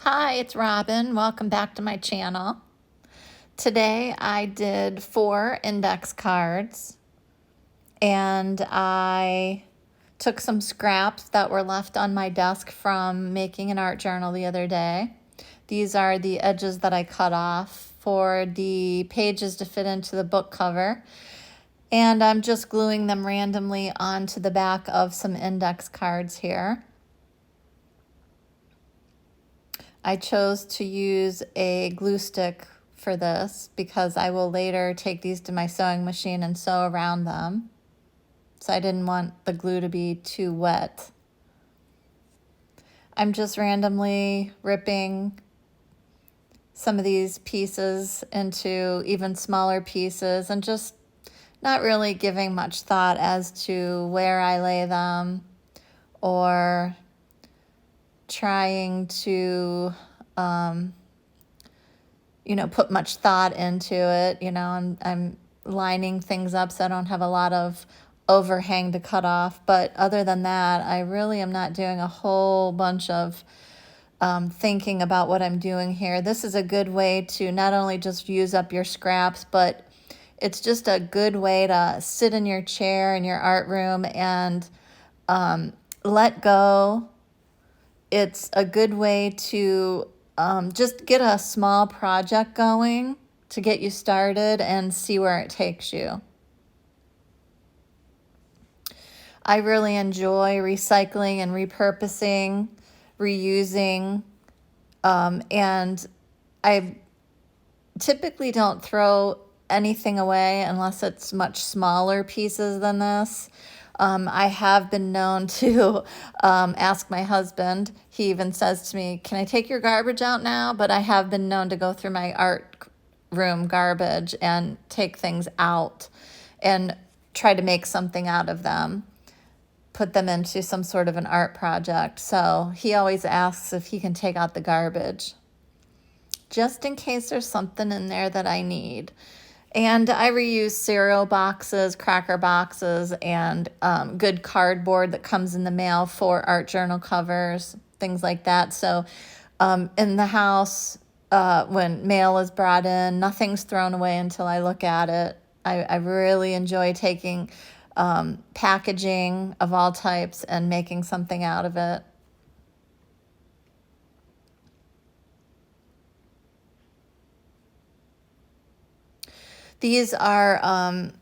Hi, it's Robin. Welcome back to my channel. Today I did 4 index cards and I took some scraps that were left on my desk from making an art journal the other day. These are the edges that I cut off for the pages to fit into the book cover. And I'm just gluing them randomly onto the back of some index cards here. I chose to use a glue stick for this because I will later take these to my sewing machine and sew around them. So I didn't want the glue to be too wet. I'm just randomly ripping some of these pieces into even smaller pieces and just not really giving much thought as to where I lay them or trying to put much thought into it. I'm lining things up so I don't have a lot of overhang to cut off. But other than that, I really am not doing a whole bunch of thinking about what I'm doing here. This is a good way to not only just use up your scraps, but it's just a good way to sit in your chair in your art room and let go. It's a good way to just get a small project going to get you started and see where it takes you. I really enjoy recycling and repurposing, reusing, and I typically don't throw anything away unless it's much smaller pieces than this. I have been known to ask my husband. He even says to me, "Can I take your garbage out now?" But I have been known to go through my art room garbage and take things out and try to make something out of them, put them into some sort of an art project. So he always asks if he can take out the garbage, just in case there's something in there that I need. And I reuse cereal boxes, cracker boxes, and good cardboard that comes in the mail for art journal covers, things like that. So in the house, when mail is brought in, nothing's thrown away until I look at it. I really enjoy taking packaging of all types and making something out of it. These are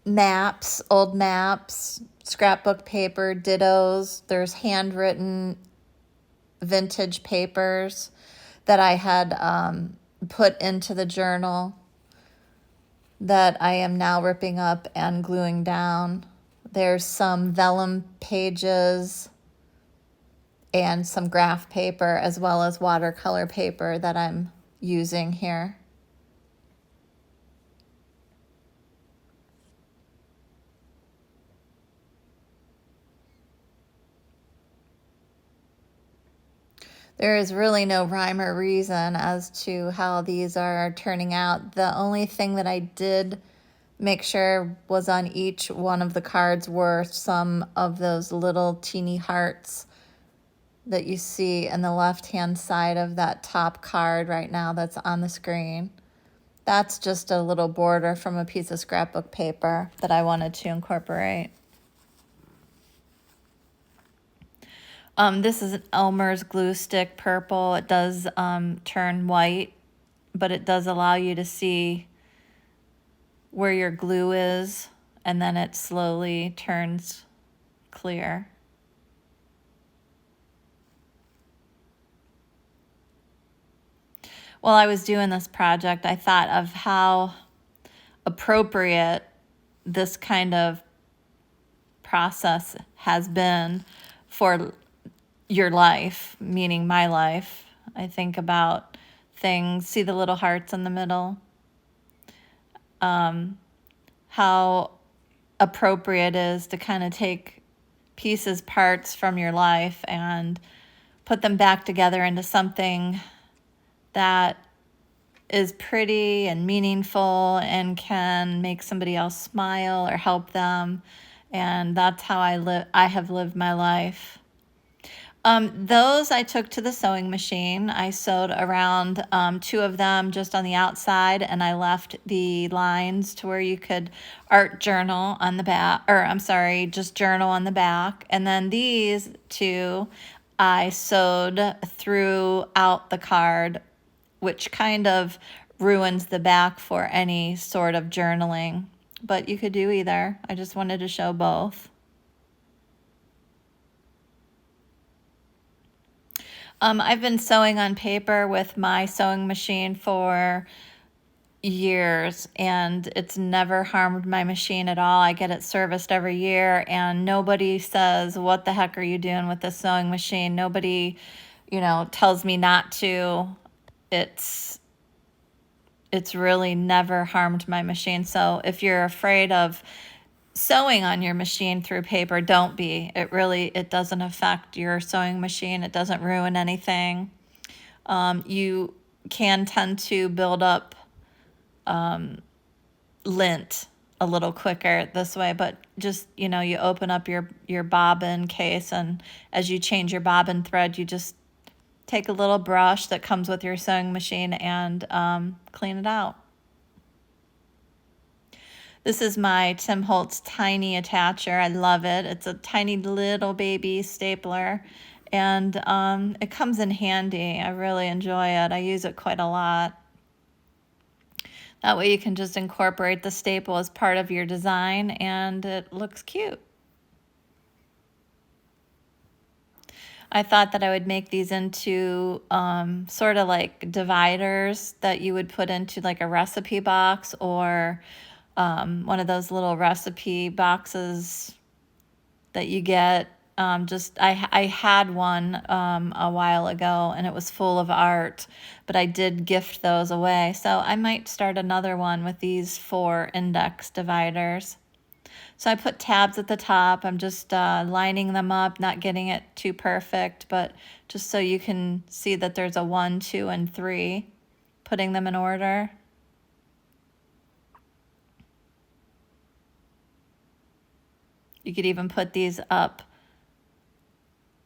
maps, old maps, scrapbook paper, dittos. There's handwritten vintage papers that I had put into the journal that I am now ripping up and gluing down. There's some vellum pages and some graph paper as well as watercolor paper that I'm using here. There is really no rhyme or reason as to how these are turning out. The only thing that I did make sure was on each one of the cards were some of those little teeny hearts that you see in the left-hand side of that top card right now that's on the screen. That's just a little border from a piece of scrapbook paper that I wanted to incorporate. This is an Elmer's glue stick purple. It does turn white, but it does allow you to see where your glue is, and then it slowly turns clear. While I was doing this project, I thought of how appropriate this kind of process has been for your life, meaning my life. I think about things, see the little hearts in the middle, how appropriate it is to kind of take pieces, parts from your life and put them back together into something that is pretty and meaningful and can make somebody else smile or help them. And that's how I have lived my life. Those I took to the sewing machine. I sewed around two of them just on the outside, and I left the lines to where you could art journal on the back, or I'm sorry, just journal on the back. And then these two I sewed throughout the card, which kind of ruins the back for any sort of journaling. But you could do either. I just wanted to show both. I've been sewing on paper with my sewing machine for years, and it's never harmed my machine at all. I get it serviced every year, and nobody says, "What the heck are you doing with this sewing machine?" Nobody, tells me not to. It's really never harmed my machine. So if you're afraid of sewing on your machine through paper, don't be. It doesn't affect your sewing machine. It doesn't ruin anything. You can tend to build up lint a little quicker this way, but just, you open up your bobbin case, and as you change your bobbin thread, you just take a little brush that comes with your sewing machine and clean it out. This is my Tim Holtz tiny attacher. I love it. It's a tiny little baby stapler, and it comes in handy. I really enjoy it. I use it quite a lot. That way you can just incorporate the staple as part of your design, and it looks cute. I thought that I would make these into sort of like dividers that you would put into like a recipe box, or one of those little recipe boxes that you get. I had one a while ago, and it was full of art, but I did gift those away. So I might start another one with these 4 index dividers. So I put tabs at the top. I'm just lining them up, not getting it too perfect, but just so you can see that there's a 1, 2, and 3, putting them in order. You could even put these up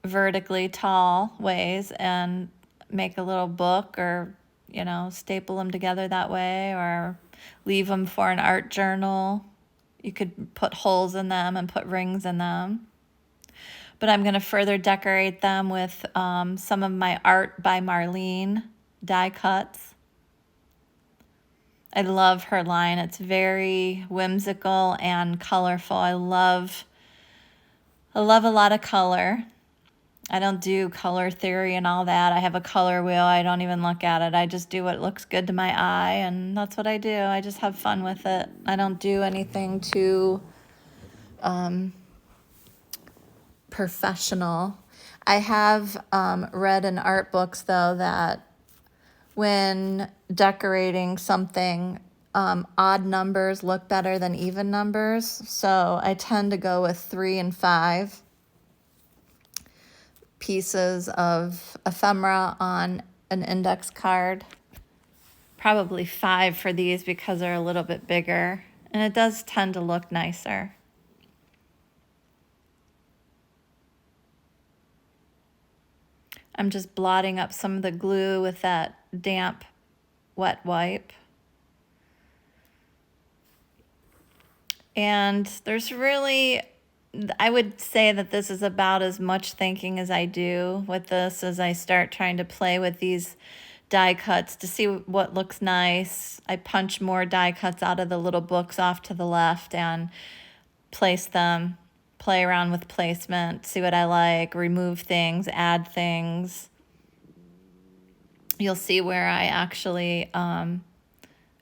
vertically tall ways and make a little book, or staple them together that way, or leave them for an art journal. You could put holes in them and put rings in them. But I'm going to further decorate them with some of my Art by Marlene die cuts. I love her line. It's very whimsical and colorful. I love a lot of color. I don't do color theory and all that. I have a color wheel. I don't even look at it. I just do what looks good to my eye, and that's what I do. I just have fun with it. I don't do anything too professional. I have read in art books, though, that when decorating something, odd numbers look better than even numbers. So I tend to go with 3 and 5 pieces of ephemera on an index card. Probably 5 for these because they're a little bit bigger, and it does tend to look nicer. I'm just blotting up some of the glue with that damp wet wipe. And there's really, I would say that this is about as much thinking as I do with this, as I start trying to play with these die cuts to see what looks nice. I punch more die cuts out of the little books off to the left and place them, play around with placement, see what I like, remove things, add things. You'll see where I actually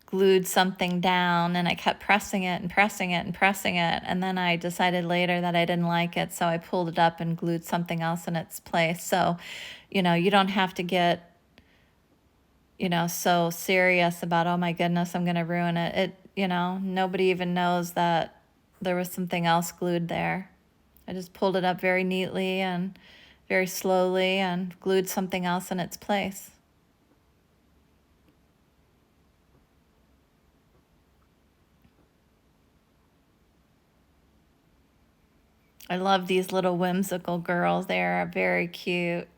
glued something down, and I kept pressing it and pressing it and pressing it, and then I decided later that I didn't like it, so I pulled it up and glued something else in its place. So, you don't have to get, so serious about, oh my goodness, I'm going to ruin it. Nobody even knows that there was something else glued there. I just pulled it up very neatly and very slowly and glued something else in its place. I love these little whimsical girls. They are very cute.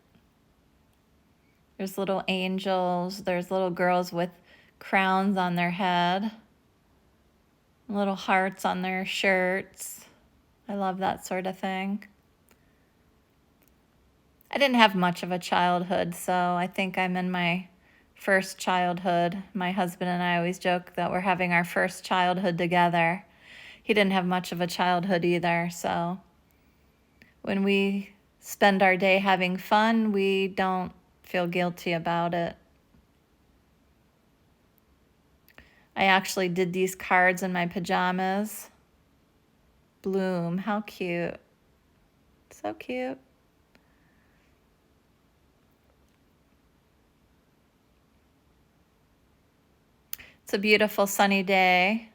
There's little angels. There's little girls with crowns on their head. Little hearts on their shirts. I love that sort of thing. I didn't have much of a childhood, so I think I'm in my first childhood. My husband and I always joke that we're having our first childhood together. He didn't have much of a childhood either, so when we spend our day having fun, we don't feel guilty about it. I actually did these cards in my pajamas. Bloom, how cute. So cute. It's a beautiful sunny day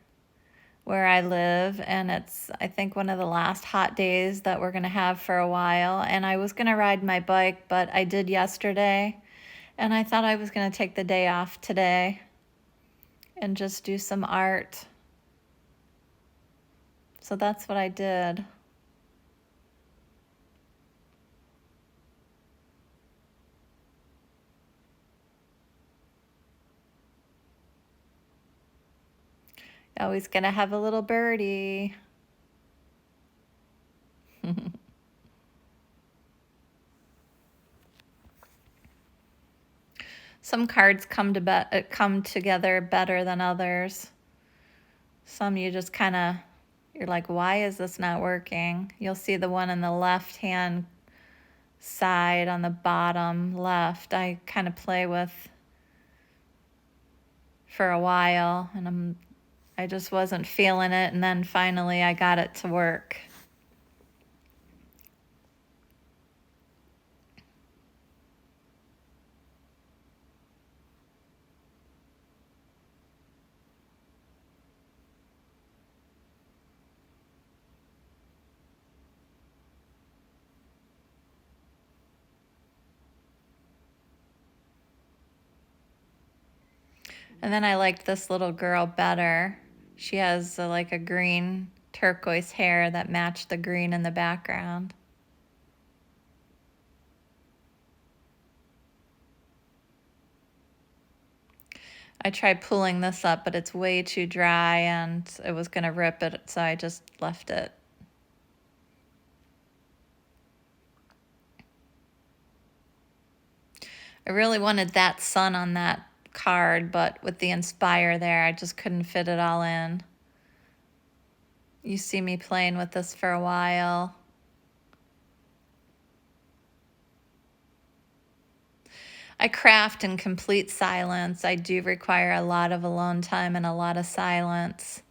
where I live, and it's, I think, one of the last hot days that we're going to have for a while. And I was going to ride my bike, but I did yesterday, and I thought I was going to take the day off today and just do some art. So that's what I did. Always going to have a little birdie. Some cards come together better than others. Some you just kind of, you're like, why is this not working? You'll see the one on the left hand side on the bottom left. I kind of play with for a while, and I just wasn't feeling it, and then finally I got it to work. And then I liked this little girl better. She has like a green turquoise hair that matched the green in the background. I tried pulling this up, but it's way too dry and it was going to rip it, so I just left it. I really wanted that sun on that card, but with the inspire there, I just couldn't fit it all in. You see me playing with this for a while. I craft in complete silence. I do require a lot of alone time and a lot of silence.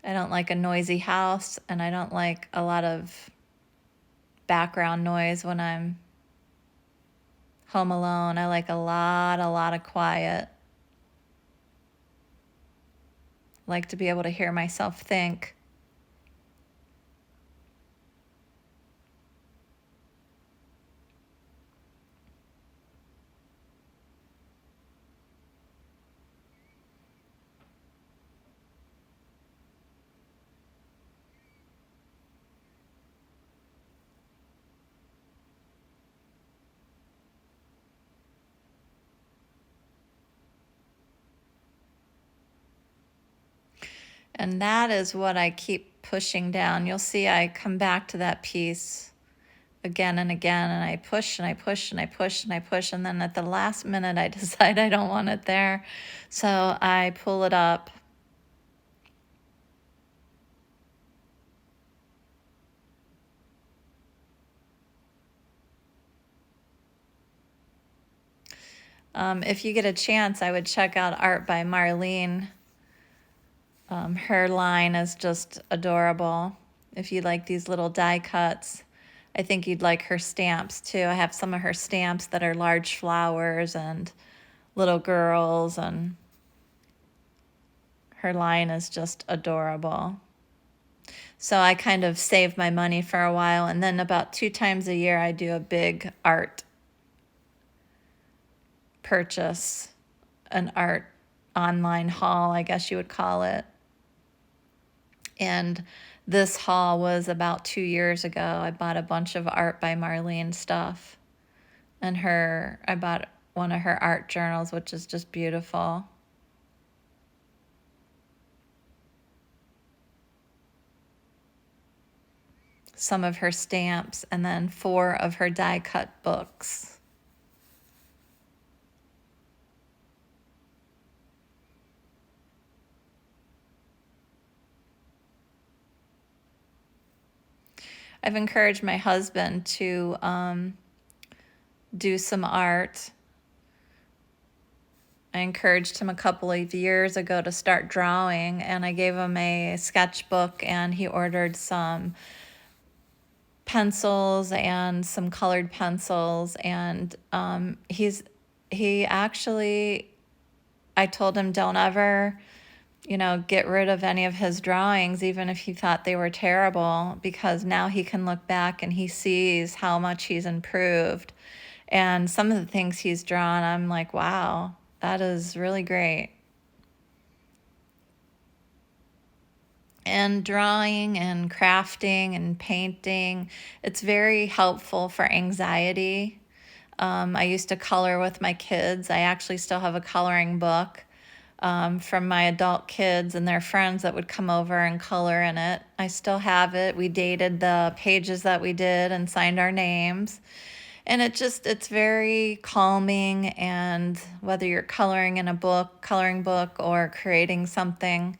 I don't like a noisy house, and I don't like a lot of background noise when I'm home alone. I like a lot of quiet. I like to be able to hear myself think. And that is what I keep pushing down. You'll see I come back to that piece again and again, and I push and I push and I push and I push, and then at the last minute I decide I don't want it there. So I pull it up. If you get a chance, I would check out art by Marlene. Her line is just adorable. If you like these little die cuts, I think you'd like her stamps too. I have some of her stamps that are large flowers and little girls, and her line is just adorable. So I kind of save my money for a while, and then about 2 times a year I do a big art purchase, an art online haul, I guess you would call it. And This haul was about 2 years ago. I bought a bunch of Art by Marlene stuff. And I bought one of her art journals, which is just beautiful. Some of her stamps, and then 4 of her die-cut books. I've encouraged my husband to do some art. I encouraged him a couple of years ago to start drawing, and I gave him a sketchbook, and he ordered some pencils and some colored pencils, and he actually, I told him, don't ever get rid of any of his drawings, even if he thought they were terrible, because now he can look back and he sees how much he's improved. And some of the things he's drawn, I'm like, wow, that is really great. And drawing and crafting and painting, it's very helpful for anxiety. I used to color with my kids. I actually still have a coloring book from my adult kids and their friends that would come over and color in it. I still have it. We dated the pages that we did and signed our names. And it's very calming. And whether you're coloring in a coloring book, or creating something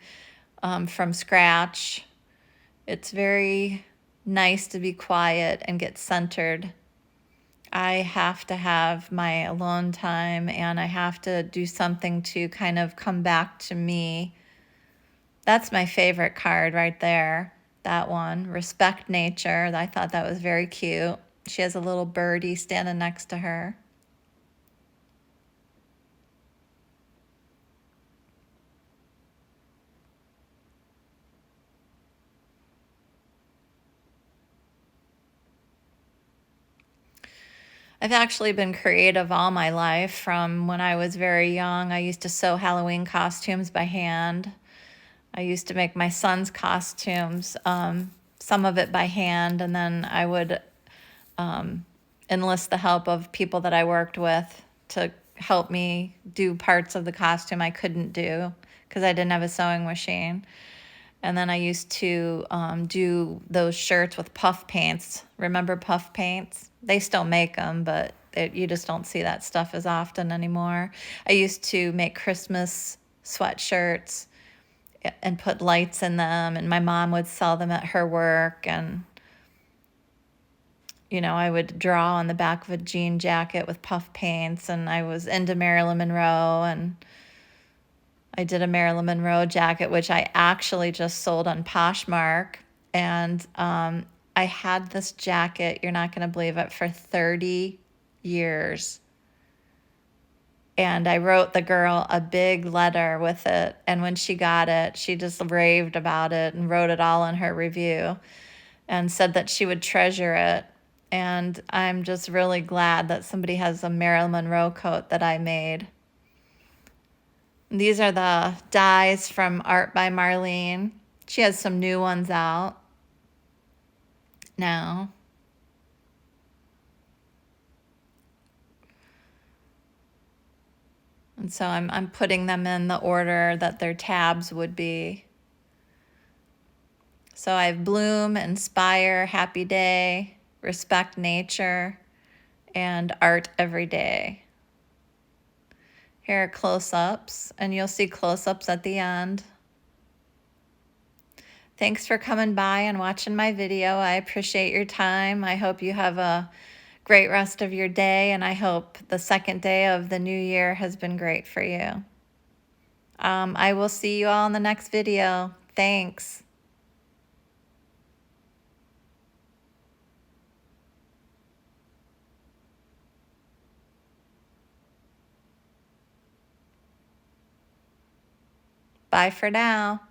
from scratch, it's very nice to be quiet and get centered. I have to have my alone time, and I have to do something to kind of come back to me. That's my favorite card right there. That one, Respect Nature. I thought that was very cute. She has a little birdie standing next to her. I've actually been creative all my life. From when I was very young, I used to sew Halloween costumes by hand. I used to make my son's costumes, some of it by hand, and then I would enlist the help of people that I worked with to help me do parts of the costume I couldn't do because I didn't have a sewing machine. And then I used to do those shirts with puff paints. Remember puff paints? They still make them, but you just don't see that stuff as often anymore. I used to make Christmas sweatshirts and put lights in them, and my mom would sell them at her work. And I would draw on the back of a jean jacket with puff paints, and I was into Marilyn Monroe, and I did a Marilyn Monroe jacket, which I actually just sold on Poshmark. And I had this jacket, you're not going to believe it, for 30 years. And I wrote the girl a big letter with it. And when she got it, she just raved about it and wrote it all in her review and said that she would treasure it. And I'm just really glad that somebody has a Marilyn Monroe coat that I made. These are the dies from Art by Marlene. She has some new ones out now. And so I'm putting them in the order that their tabs would be. So I have Bloom, Inspire, Happy Day, Respect Nature, and Art Every Day. Here are close-ups, and you'll see close-ups at the end. Thanks for coming by and watching my video. I appreciate your time. I hope you have a great rest of your day, and I hope the second day of the new year has been great for you. I will see you all in the next video. Thanks. Bye for now.